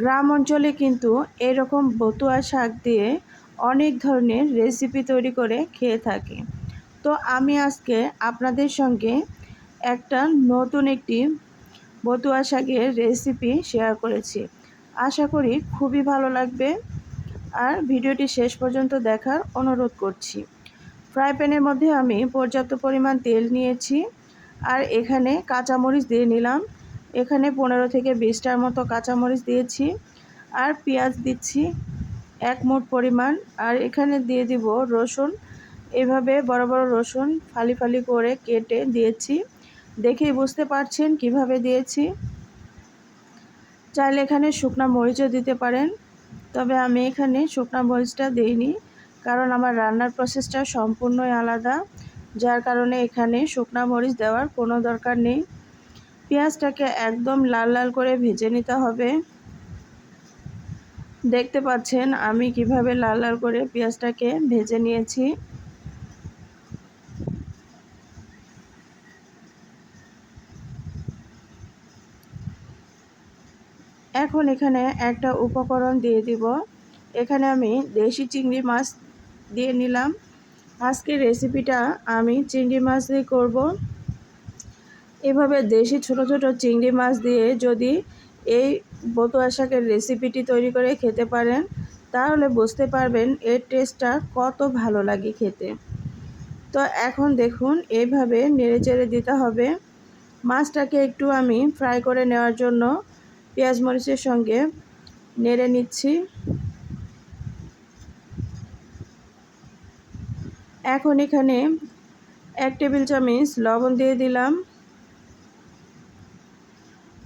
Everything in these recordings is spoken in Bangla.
গ্রাম অঞ্চলে কিন্তু এরকম বতুয়া শাক দিয়ে অনেক ধরনের রেসিপি তৈরি করে খেয়ে থাকে। তো আমি আজকে আপনাদের সঙ্গে একটা নতুন একটি বতুয়া শাকের রেসিপি শেয়ার করেছি। আশা করি খুবই ভালো লাগবে, আর ভিডিওটি শেষ পর্যন্ত দেখার অনুরোধ করছি। ফ্রাই প্যানের মধ্যে আমি পর্যাপ্ত পরিমাণ তেল নিয়েছি, আর এখানে কাঁচামরিচ দিয়ে নিলাম। এখানে 15 থেকে 20টার মতো কাঁচামরিচ দিয়েছি, আর পেঁয়াজ দিচ্ছি 1 মুঠ পরিমাণ, আর এখানে দিয়ে দিব রসুন। এভাবে বড় বড় রসুন ফালি ফালি করে কেটে দিয়েছি। দেখেই বুঝতে পারছেন কিভাবে দিয়েছি। চাইলে এখানে শুকনা মরিচও দিতে পারেন, তবে আমি এখানে শুকনা মরিচটা দিইনি, কারণ আমার রান্নার প্রসেসটা সম্পূর্ণই আলাদা, যার কারণে এখানে শুকনা মরিচ দেওয়ার কোনো দরকার নেই। পেঁয়াজটাকে একদম লাল লাল করে ভেজে নিতে হবে। দেখতে পাচ্ছেন আমি কিভাবে লাল লাল করে পেঁয়াজটাকে ভেজে নিয়েছি। এখন এখানে একটা উপকরণ দিয়ে দিব। এখানে আমি দেশি চিংড়ি মাছ দিয়ে নিলাম। আজকের রেসিপিটা আমি চিংড়ি মাছ দিয়ে করব। এভাবে দেশি ছোট ছোট চিংড়ি মাছ দিয়ে যদি এই বতুয়া শাকের রেসিপিটি তৈরি করে খেতে পারেন, তাহলে বুঝতে পারবেন এর টেস্টটা কত ভালো লাগে খেতে। তো এখন দেখুন এইভাবে নেড়ে চেড়ে দিতে হবে। মাছটাকে একটু আমি ফ্রাই করে নেওয়ার জন্য পেঁয়াজ মরিচের সঙ্গে নেড়ে নিচ্ছি। এখন এখানে 1 টেবিল চামচ লবণ দিয়ে দিলাম।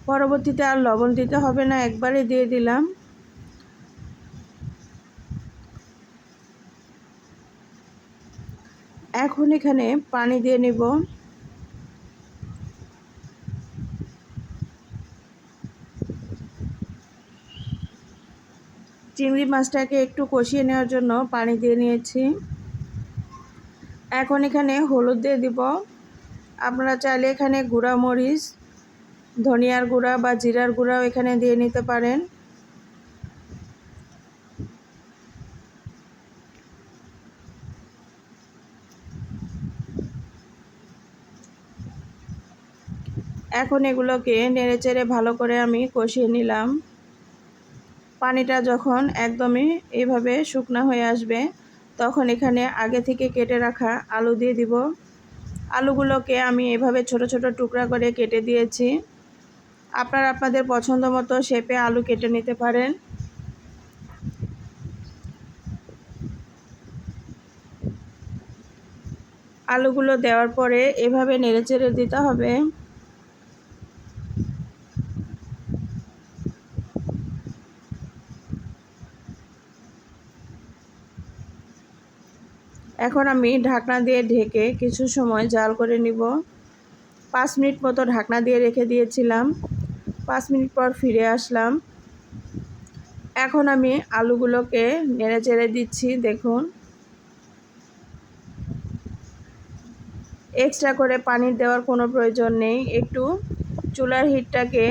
পরবর্তীতে আর লবণ দিতে হবে না, একবারে দিয়ে দিলাম। এখন এখানে পানি দিয়ে নিব। চিংড়ি মাছটাকে একটু কষিয়ে নেওয়ার জন্য পানি দিয়ে নিয়েছি। এখন এখানে হলুদ দিয়ে দিব। আপনারা চাইলে এখানে গুঁড়া মরিচ, ধনিয়ার গুঁড়া বা জিরার গুঁড়াও এখানে দিয়ে নিতে পারেন। এখন এগুলোকে নেড়েচেড়ে ভালো করে আমি কষিয়ে নিলাম। পানিটা যখন একদমই এইভাবে শুকনা হয়ে আসবে, তখন এখানে আগে থেকে কেটে রাখা আলু দিয়ে দিব। আলুগুলোকে আমি এভাবে ছোট ছোট টুকরা করে কেটে দিয়েছি। আপনারা আপনাদের পছন্দ মতো শেপে আলু কেটে নিতে পারেন। আলুগুলো দেওয়ার পরে এভাবে নেড়েচেড়ে দিতে হবে। এখন আমি ঢাকনা দিয়ে ঢেকে কিছু সময় জাল করে নিব। 5 মিনিট মতো ঢাকনা দিয়ে রেখে দিয়েছিলাম। 5 মিনিট পর ফিরে আসলাম। এখন আমি আলুগুলোকে নেড়েচেড়ে দিচ্ছি। দেখুন, এক্সট্রা করে পানি দেওয়ার কোনো প্রয়োজন নেই। একটু চুলার হিটটাকে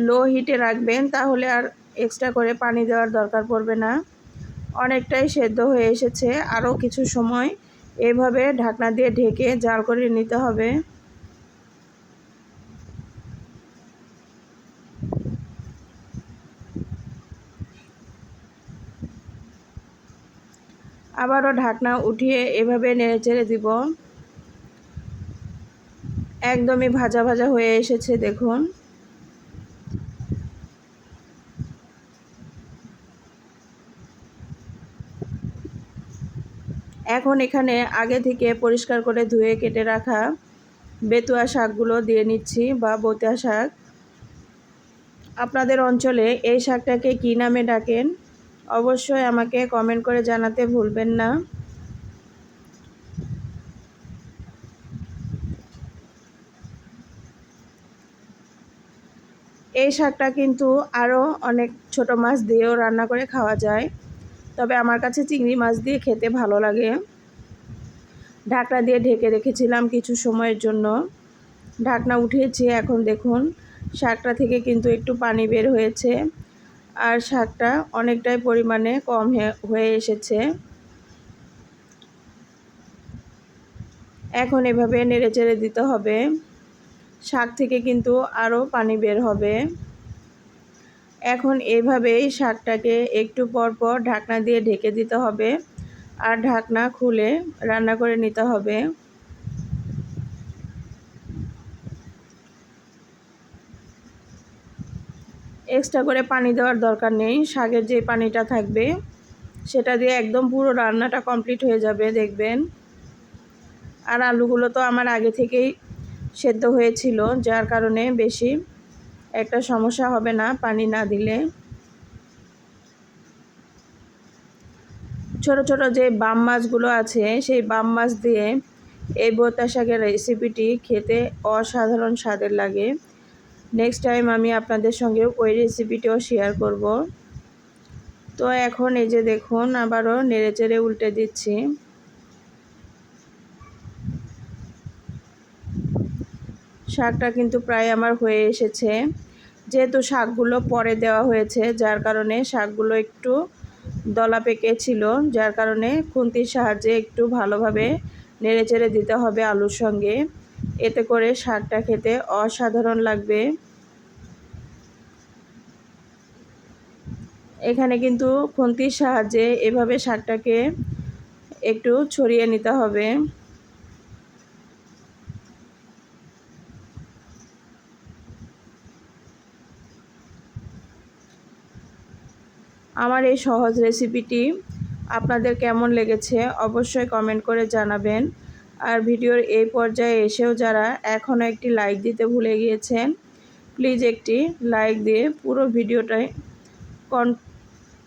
লো হিটে রাখবেন, তাহলে আর এক্সট্রা করে পানি দেওয়ার দরকার পড়বে না। অনেকটাই সেদ্ধ হয়ে এসেছে। আরও কিছু সময় এভাবে ঢাকনা দিয়ে ঢেকে জাল করে নিতে হবে। আবারও ঢাকনা উঠিয়ে এভাবে নেড়েচেড়ে দিব। একদমই ভাজা ভাজা হয়ে এসেছে দেখুন। এখন এখানে আগে থেকে পরিষ্কার করে ধুয়ে কেটে রাখা বেতুয়া শাকগুলো দিয়ে নিচ্ছি, বা বতুয়া শাক। আপনাদের অঞ্চলে এই শাকটাকে কী নামে ডাকেন অবশ্যই আমাকে কমেন্ট করে জানাতে ভুলবেন না। এই শাকটা কিন্তু আরও অনেক ছোট মাছ দিয়েও রান্না করে খাওয়া যায়, তবে আমার কাছে চিংড়ি মাছ দিয়ে খেতে ভালো লাগে। ঢাকনা দিয়ে ঢেকে রেখেছিলাম কিছু সময়ের জন্য। ঢাকনা উঠিয়েছি। এখন দেখুন শাকটা থেকে কিন্তু একটু পানি বের হয়েছে, আর শাকটা অনেকটাই পরিমাণে কম হয়ে এসেছে। এখন এভাবে নেড়েচেড়ে দিতে হবে। শাক থেকে কিন্তু আরও পানি বের হবে। এখন এভাবেই শাকটাকে একটু পর পর ঢাকনা দিয়ে ঢেকে দিতে হবে, আর ঢাকনা খুলে রান্না করে নিতে হবে। এক্সট্রা করে পানি দেওয়ার দরকার নেই, শাকের যে পানিটা থাকবে সেটা দিয়ে একদম পুরো রান্নাটা কমপ্লিট হয়ে যাবে দেখবেন। আর আলুগুলো তো আমার আগে থেকেই সেদ্ধ হয়েছিল, যার কারণে বেশি একটা সমস্যা হবে না পানি না দিলে। ছোট ছোট যে বাম মাছগুলো আছে সেই বাম মাছ দিয়ে এই ভর্তা শাকের রেসিপিটি খেতে অসাধারণ স্বাদের লাগে। নেক্সট টাইম আমি আপনাদের সঙ্গে ওই রেসিপিটিও শেয়ার করব। তো এখন এই যে দেখুন আবারও নেড়েচেড়ে উল্টে দিচ্ছি। শাকটা কিন্তু প্রায় আমার হয়ে এসেছে। যেহেতু শাকগুলো পরে দেওয়া হয়েছে, যার কারণে শাকগুলো একটু দলা পেকে ছিল, যার কারণে খুন্তির সাহায্যে একটু ভালোভাবে নেড়েচেড়ে দিতে হবে আলুর সঙ্গে। এতে করে শাকটা খেতে অসাধারণ লাগবে। এখানে কিন্তু খুন্তির সাহায্যে এভাবে শাকটাকে একটু ছড়িয়ে নিতে হবে। আমার এই সহজ রেসিপিটি আপনাদের কেমন লেগেছে অবশ্যই কমেন্ট করে জানাবেন। আর ভিডিওর এই পর্যায়ে এসেও যারা এখনও একটি লাইক দিতে ভুলে গিয়েছেন, প্লিজ একটি লাইক দিয়ে পুরো ভিডিওটাই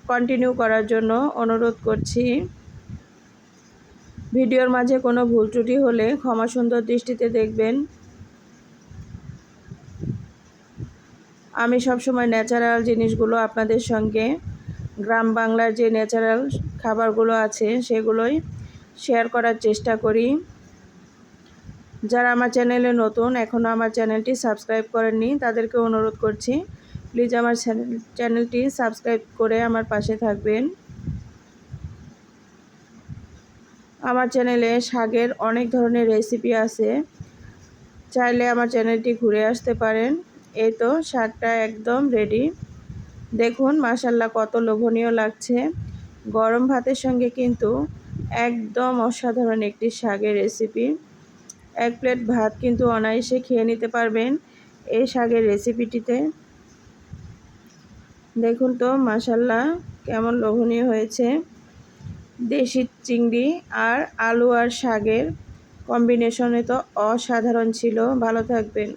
কন্টিনিউ করার জন্য অনুরোধ করছি। ভিডিওর মাঝে কোনো ভুল ত্রুটি হলে ক্ষমা সুন্দর দৃষ্টিতে দেখবেন। আমি সবসময় ন্যাচারাল জিনিসগুলো আপনাদের সঙ্গে, গ্রাম বাংলার যে ন্যাচারাল খাবারগুলো আছে সেগুলোই শেয়ার করার চেষ্টা করি। যারা আমার চ্যানেলে নতুন, এখনও আমার চ্যানেলটি সাবস্ক্রাইব করেননি, তাদেরকে অনুরোধ করছি প্লিজ আমার চ্যানেলটি সাবস্ক্রাইব করে আমার পাশে থাকবেন। আমার চ্যানেলে শাকের অনেক ধরনের রেসিপি আছে, চাইলে আমার চ্যানেলটি ঘুরে আসতে পারেন। এই তো শাকটা একদম রেডি। দেখুন মাশাআল্লাহ কত লোভনীয় লাগছে। গরম ভাতের সঙ্গে কিন্তু একদম অসাধারণ একটি শাকের রেসিপি। এক প্লেট ভাত কিন্তু অনায়াসে খেয়ে নিতে পারবেন এই শাকের রেসিপিটিতে। দেখুন তো মাশাআল্লাহ কেমন লোভনীয় হয়েছে। দেশি চিংড়ি আর আলু আর শাকের কম্বিনেশনে তো অসাধারণ ছিল। ভালো থাকবেন।